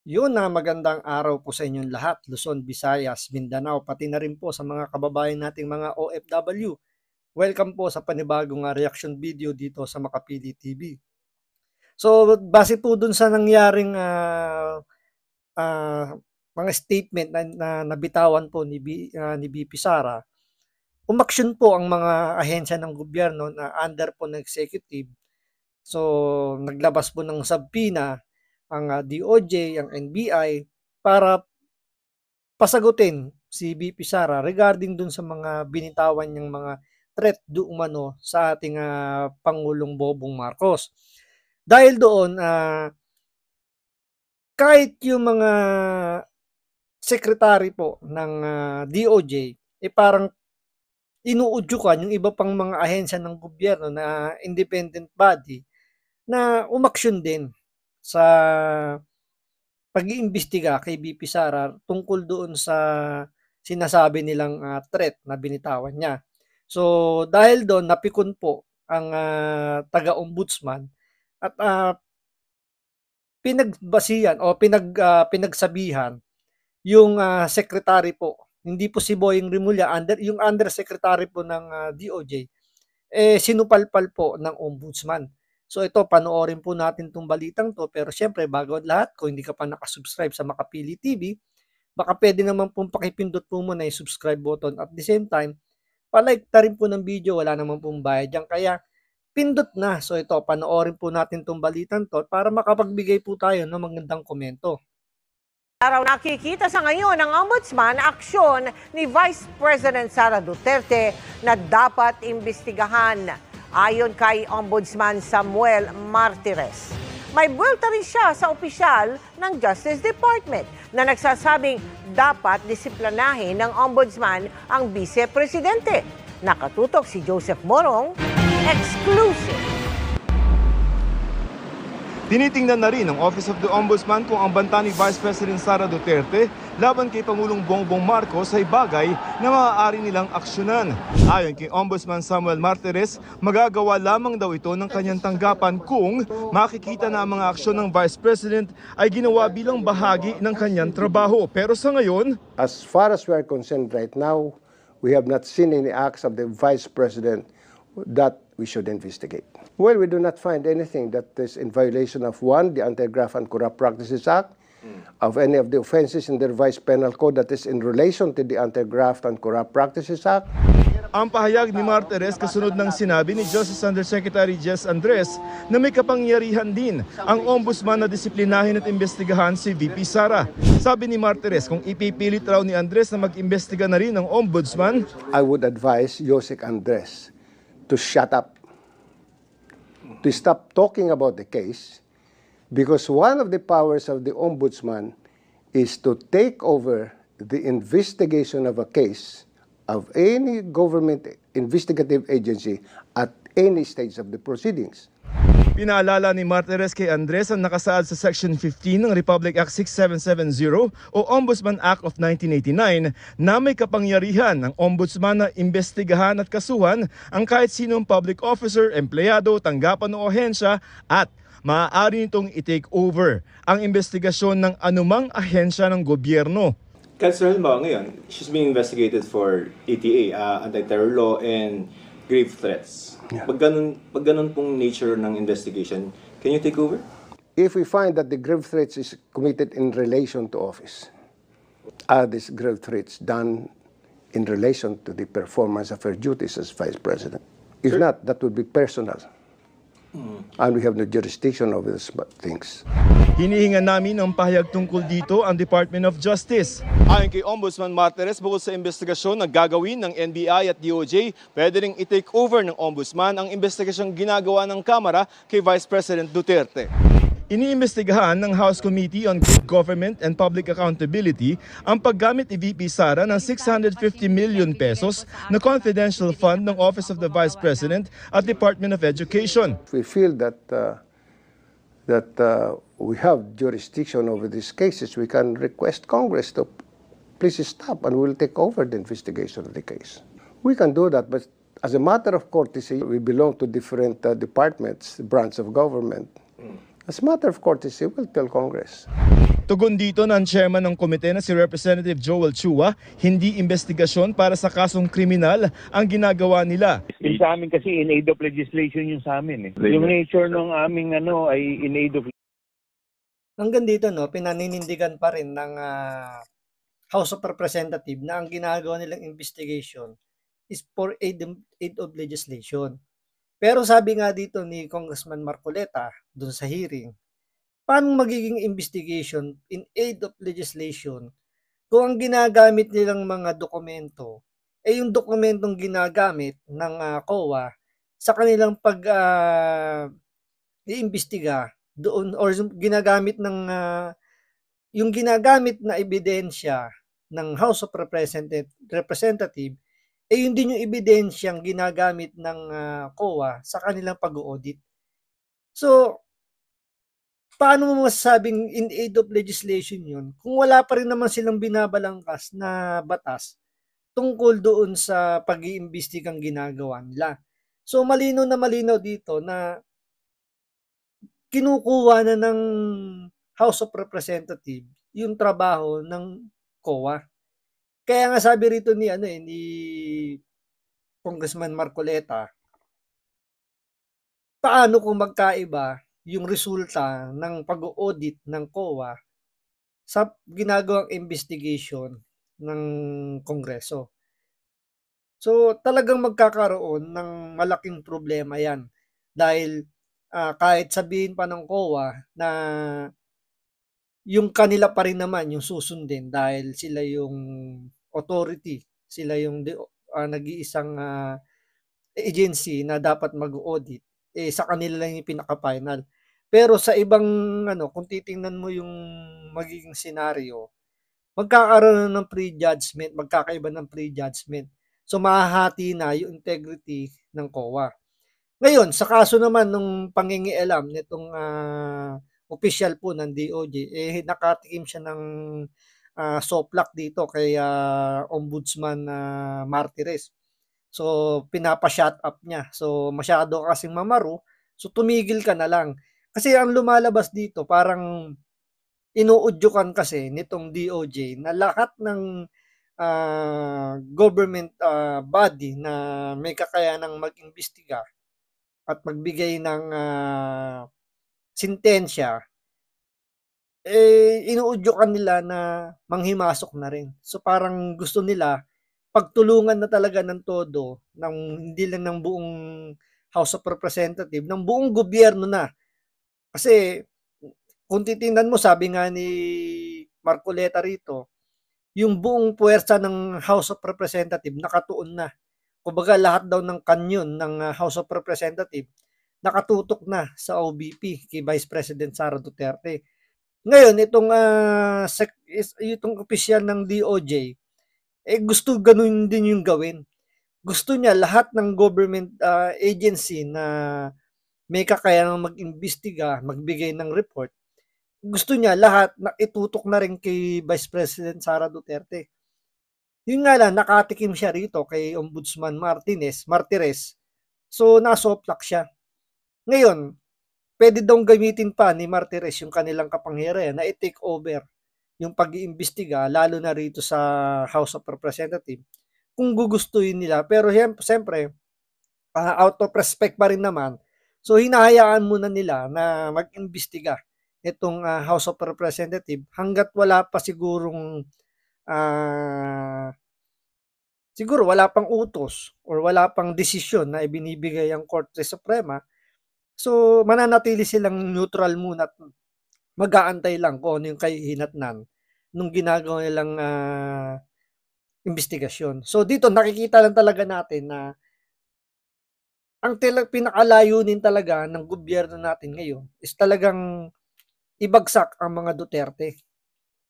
Yun na magandang araw po sa inyong lahat, Luzon, Visayas, Mindanao, pati na rin po sa mga kababayan nating mga OFW. Welcome po sa panibagong reaction video dito sa Makapili TV. So, base po dun sa nangyaring ah, mga statement na nabitawan po ni BP Sara, umaksyon po ang mga ahensya ng gobyerno na under po ng executive. So, naglabas po ng subpoena ang DOJ, ang NBI para pasagutin si BP Sara regarding dun sa mga binitawan niyang mga threat do umano sa ating Pangulong Bobong Marcos. Dahil doon, kahit yung mga secretary po ng DOJ, parang inuudyukan yung iba pang mga ahensya ng gobyerno na independent body na umaksyon din sa pag-iimbestiga kay BP Sara tungkol doon sa sinasabi nilang threat na binitawan niya. So dahil doon napikon po ang taga-ombudsman at pinagbasihan o pinagsabihan yung secretary po. Hindi po si Boying Rimulya, yung undersecretary po ng DOJ, sinupalpal po ng ombudsman. So ito, panoorin po natin itong balitang to. Pero syempre, bago ang lahat, kung hindi ka pa nakasubscribe sa Makapili TV, baka pwede naman pong pakipindot po muna yung subscribe button. At the same time, palike na rin po ng video, wala naman pong bayad dyan. Kaya pindot na. So ito, panoorin po natin itong balitang to para makapagbigay po tayo ng magandang komento. Araw nakikita sa ngayon ng Ombudsman aksyon ni Vice President Sara Duterte na dapat imbestigahan ayon kay Ombudsman Samuel Martires. May buwelta rin siya sa opisyal ng Justice Department na nagsasabing dapat disiplinahin ng Ombudsman ang Vice Presidente. Nakatutok si Joseph Morong, exclusive. Tinitingnan na rin ng Office of the Ombudsman kung ang banta ni Vice President Sara Duterte laban kay Pangulong Bongbong Marcos ay bagay na maaari nilang aksyonan. Ayon kay Ombudsman Samuel Martires, magagawa lamang daw ito ng kanyang tanggapan kung makikita na ang mga aksyon ng Vice President ay ginawa bilang bahagi ng kanyang trabaho. Pero sa ngayon, as far as we are concerned right now, we have not seen any acts of the Vice President that we should investigate. Well, we do not find anything that is in violation of the Anti-Graft and Corrupt Practices Act, of any of the offenses in the revised penal code that is in relation to the Anti-Graft and Corrupt Practices Act. Ang pahayag ni Martires kasunod ng sinabi ni Justice Undersecretary Jess Andres na may kapangyarihan din ang ombudsman na disiplinahin at imbestigahan si VP Sara. Sabi ni Martires kung ipipilit raw ni Andres na mag-imbestiga na rin ang ombudsman, I would advise Josec Andres to shut up, to stop talking about the case, because one of the powers of the ombudsman is to take over the investigation of a case of any government investigative agency at any stage of the proceedings. Pinaalala ni Martires kay Andres ang nakasaad sa Section 15 ng Republic Act 6770 o Ombudsman Act of 1989 na may kapangyarihan ng ombudsman na imbestigahan at kasuhan ang kahit sinong public officer, empleyado, tanggapan o ahensya at maaari nitong i-take over ang investigasyon ng anumang ahensya ng gobyerno. Kasi halimbawa ngayon, she's being investigated for ETA, anti-terror law and grave threats. Yeah. Pag ganun pong nature ng investigation, can you take over? If we find that the grave threats is committed in relation to office, are these grave threats done in relation to the performance of her duties as Vice President? If not, that would be personal. And we have no jurisdiction over these things. Hinihingan namin ang pahayag tungkol dito ang Department of Justice. Ayon kay Ombudsman Martires, bukod sa investigasyon na gagawin ng NBI at DOJ, pwede ring i-take over ng Ombudsman ang investigasyong ginagawa ng Kamara kay Vice President Duterte. Iniimbestigahan ng House Committee on Good Government and Public Accountability ang paggamit ni VP Sara ng 650 million pesos na confidential fund ng Office of the Vice President at Department of Education. We feel that we have jurisdiction over these cases. We can request Congress to please stop and we'll take over the investigation of the case. We can do that, but as a matter of courtesy, we belong to different departments, branch of government. As a matter of courtesy, we'll tell Congress. Tugon dito ng chairman ng komite na si Representative Joel Chua, hindi investigasyon para sa kasong kriminal ang ginagawa nila. Yung sa amin kasi in aid of legislation yung sa amin. Yung nature ng aming ay in aid of. Hanggang dito, no, pinaninindigan pa rin ng House of Representatives na ang ginagawa nilang investigation is for aid of legislation. Pero sabi nga dito ni Congressman Marcoleta dun sa hearing, paano magiging investigation in aid of legislation kung ang ginagamit nilang mga dokumento ay yung dokumentong ginagamit ng COA sa kanilang i-imbestiga doon, or ginagamit ng yung ginagamit na ebidensya ng House of Representative eh yun din yung ebidensyang ginagamit ng COA sa kanilang pag-audit. So, paano mo masasabing in aid of legislation yun kung wala pa rin naman silang binabalangkas na batas tungkol doon sa pag-iimbestigang ginagawa nila? So malinaw na malinaw dito na kinukuha na ng House of Representatives yung trabaho ng COA. Kaya nga sabi rito ni ni Congressman Marcoleta, paano kung magkaiba yung resulta ng pag-audit ng COA sa ginagawang investigation ng Kongreso? So talagang magkakaroon ng malaking problema yan dahil kahit sabihin pa ng COA na yung kanila pa rin naman yung susundin dahil sila yung authority, sila yung nag-iisang agency na dapat mag-audit, eh sa kanila lang yung pinaka-final. Pero sa ibang kung titingnan mo yung magiging senaryo, magkakaroon ng prejudgment, magkakaiba ng prejudgment. So mahahati na yung integrity ng COA. Ngayon, sa kaso naman nung pangingialam nitong official po ng DOJ, eh nakatikim siya ng soplak dito kay Ombudsman Martires. So pinapa-shut up niya. So masyado kasing mamaro, so tumigil ka na lang. Kasi ang lumalabas dito parang inuudyukan kasi nitong DOJ na lahat ng government body na may kakayanang mag-imbestiga at magbigay ng sentensya, eh inuudyukan nila na manghimasok na rin. So parang gusto nila pagtulungan na talaga ng todo, ng hindi lang ng buong House of Representatives, ng buong gobyerno na. Kasi kung titingnan mo, sabi nga ni Marcoleta rito, yung buong puwersa ng House of Representatives nakatuon na. Kumbaga lahat daw ng kanyon ng House of Representatives nakatutok na sa OBP kay Vice President Sara Duterte. Ngayon, itong opisyal ng DOJ, eh gusto ganun din yung gawin. Gusto niya lahat ng government agency na may kakayanang mag-imbestiga, magbigay ng report, gusto niya lahat na itutok na rin kay Vice President Sara Duterte. Yun nga lang, nakatikim siya rito kay Ombudsman Martires. So, nasoplak siya. Ngayon, pwede daw gamitin pa ni Martires yung kanilang kapangyarihan na i-take over yung pag-iimbestiga, lalo na rito sa House of Representatives, kung gugustuhin nila. Pero siyempre, out of respect pa rin naman, so hinahayaan muna nila na mag-imbestiga itong House of Representatives hanggat wala pa sigurong siguro wala pang utos or wala pang desisyon na ibinibigay ang Korte Suprema. So mananatili silang neutral muna at mag-aantay lang kung ano yung kahihinatnan nung ginagawa nilang investigasyon. So dito nakikita lang talaga natin na ang pinakalayunin talaga ng gobyerno natin ngayon is talagang ibagsak ang mga Duterte.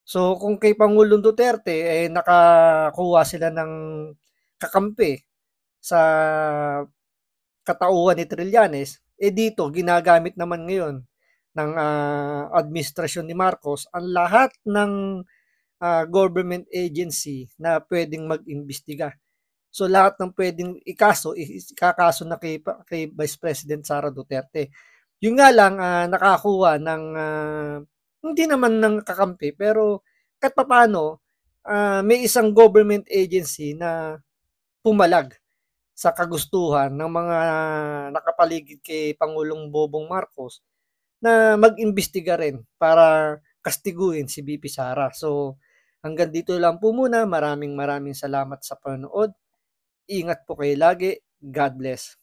So kung kay Pangulong Duterte eh nakakuha sila ng kakampi sa katauhan ni Trillanes, eh dito ginagamit naman ngayon ng administrasyon ni Marcos ang lahat ng government agency na pwedeng mag-imbestiga. So lahat ng pwedeng ikakaso na kay Vice President Sara Duterte. Yung nga lang nakakuha ng hindi naman ng kakampi, pero kahit papaano, may isang government agency na pumalag sa kagustuhan ng mga nakapaligid kay Pangulong Bobong Marcos na mag-imbestiga rin para kastiguin si VP Sara. So, hanggang dito lang po muna. Maraming salamat sa panonood. Ingat po kayo lagi. God bless.